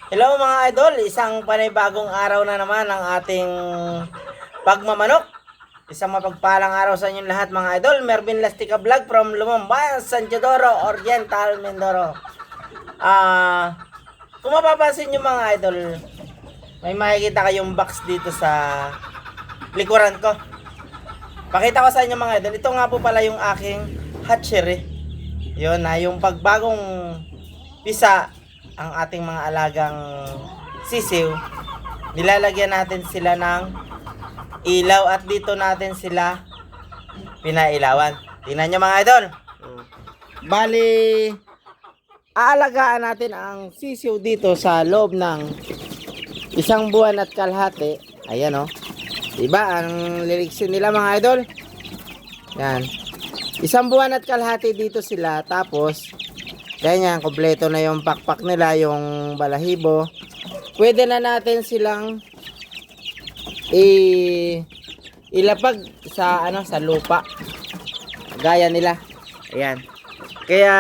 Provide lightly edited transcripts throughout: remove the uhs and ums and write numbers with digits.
Hello mga idol, isang panibagong araw na naman ang ating pagmamanok. Isang mapagpalang araw sa inyong lahat mga idol. Mervin Lastica Vlog from Lumumbayan, San Teodoro, Oriental, Mindoro. Kung mapapansin nyo mga idol, may makikita kayong box dito sa likuran ko. Pakita ko sa inyo mga idol, ito nga po pala yung aking hatchery. Yun na, yung pagbagong pisa ang ating mga alagang sisiw, nilalagyan natin sila ng ilaw at dito natin sila pinailawan. Tingnan nyo mga idol. Bali, aalagaan natin ang sisiw dito sa loob ng 1 buwan at kalahati. Ayan o. Diba ang liliksin nila mga idol? Yan. 1 buwan at kalahati dito sila. Tapos ganyan, kompleto na yung pakpak nila, yung balahibo. Pwede na natin silang ilapag sa sa lupa. Gaya nila. Ayan. Kaya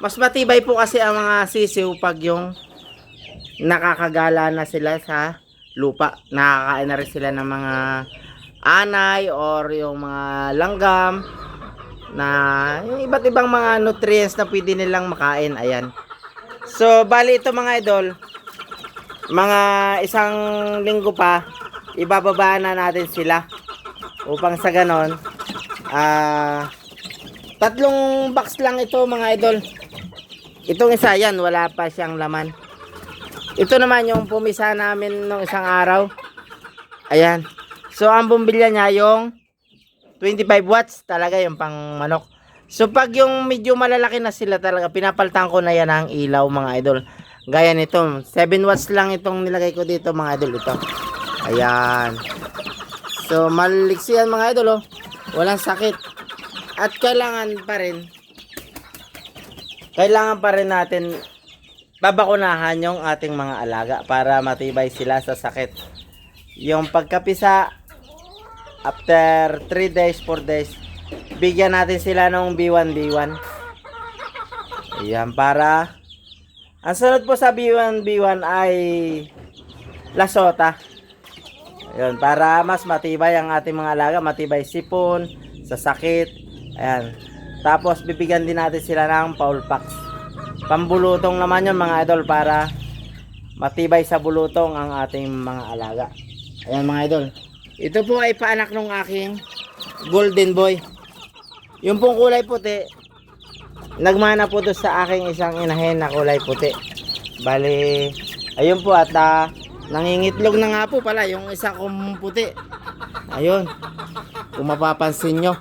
mas matibay po kasi ang mga sisiw pag yung nakakagala na sila sa lupa. Nakakain na rin sila ng mga anay or yung mga langgam na yung iba't ibang mga nutrients na pwede nilang makain. Ayan. So bali ito mga idol, mga 1 linggo pa ibababa na natin sila upang sa ganon 3 box lang ito mga idol. Itong isa yan, wala pa siyang laman. Ito naman yung pumisa namin nung isang araw. Ayan. So ang bumbilya niya yung 25 watts talaga yung pang manok. So pag yung medyo malalaki na sila talaga, pinapalitan ko na yan ang ilaw mga idol. Gaya nito, 7 watts lang itong nilagay ko dito mga idol. Ito. Ayan. So maliksi yan mga idol oh. Walang sakit. At kailangan pa rin natin babakunahan yung ating mga alaga para matibay sila sa sakit. Yung pagkapisa, after 3 days, 4 days, bigyan natin sila ng B1, B1. Ayan, para ang sunod po sa B1, B1 ay lasota. Ayan, para mas matibay ang ating mga alaga, matibay sipon, sa sakit. Ayan. Tapos bibigyan din natin sila ng Paulpax. Pambulutong naman yun mga idol para matibay sa bulutong ang ating mga alaga. Ayan mga idol. Ito po ay paanak ng aking golden boy. Yung pong kulay puti, nagmana po doon sa aking isang inahin na kulay puti. Bali, ayun po at nangingitlog na nga po pala yung isa kong puti. Ayun. Kung mapapansin nyo.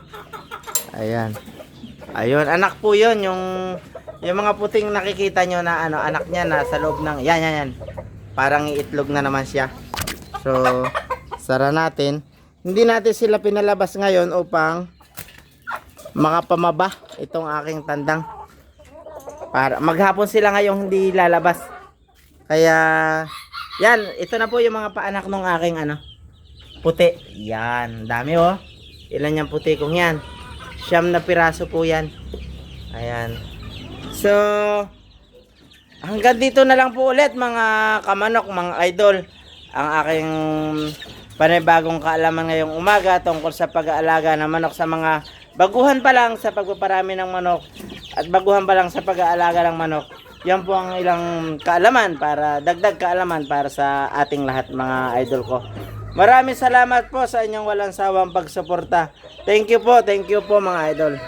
Ayan. Ayun, anak po yun. Yung mga puting nakikita nyo na anak niya na sa loob ng, yan. Parang iitlog na naman siya. So, sara natin. Hindi natin sila pinalabas ngayon upang makapamaba itong aking tandang. Para maghapon sila ngayong hindi lalabas. Kaya yan, ito na po yung mga paanak ng aking puti. Yan, dami oh. Ilan yung puti kong yan? 9 na piraso po yan. Ayan. So hanggang dito na lang po ulit mga kamanok, mga idol, ang aking panibagong kaalaman ngayong umaga tungkol sa pag-aalaga ng manok sa mga baguhan pa lang sa pagpaparami ng manok at baguhan pa lang sa pag-aalaga ng manok. Yan po ang ilang kaalaman para dagdag kaalaman para sa ating lahat mga idol ko. Maraming salamat po sa inyong walang sawang pagsuporta. Thank you po mga idol.